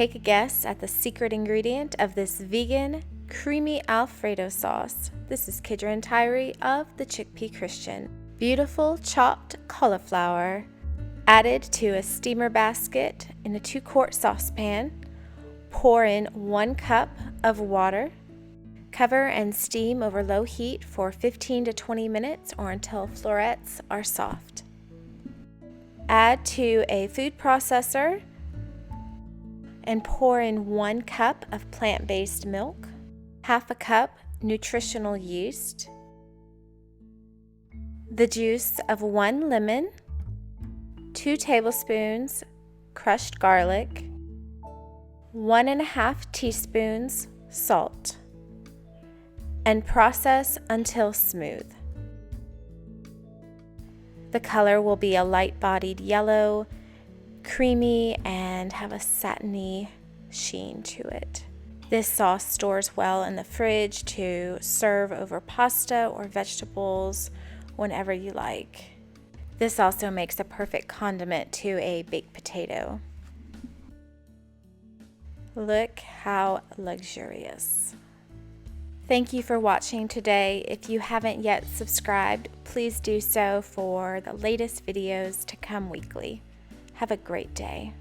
Take a guess at the secret ingredient of this vegan, creamy Alfredo sauce. This is Kidron Tirey of the Chickpea Christian. Beautiful chopped cauliflower added to a steamer basket in a 2-quart saucepan. Pour in 1 cup of water. Cover and steam over low heat for 15 to 20 minutes or until florets are soft. Add to a food processor and pour in 1 cup of plant-based milk, half a cup nutritional yeast, the juice of 1 lemon, 2 tablespoons crushed garlic, 1.5 teaspoons salt, and process until smooth. The color will be a light-bodied yellow, creamy, and have a satiny sheen to it. This sauce stores well in the fridge to serve over pasta or vegetables whenever you like. This also makes a perfect condiment to a baked potato. Look how luxurious. Thank you for watching today. If you haven't yet subscribed, please do so for the latest videos to come weekly. Have a great day.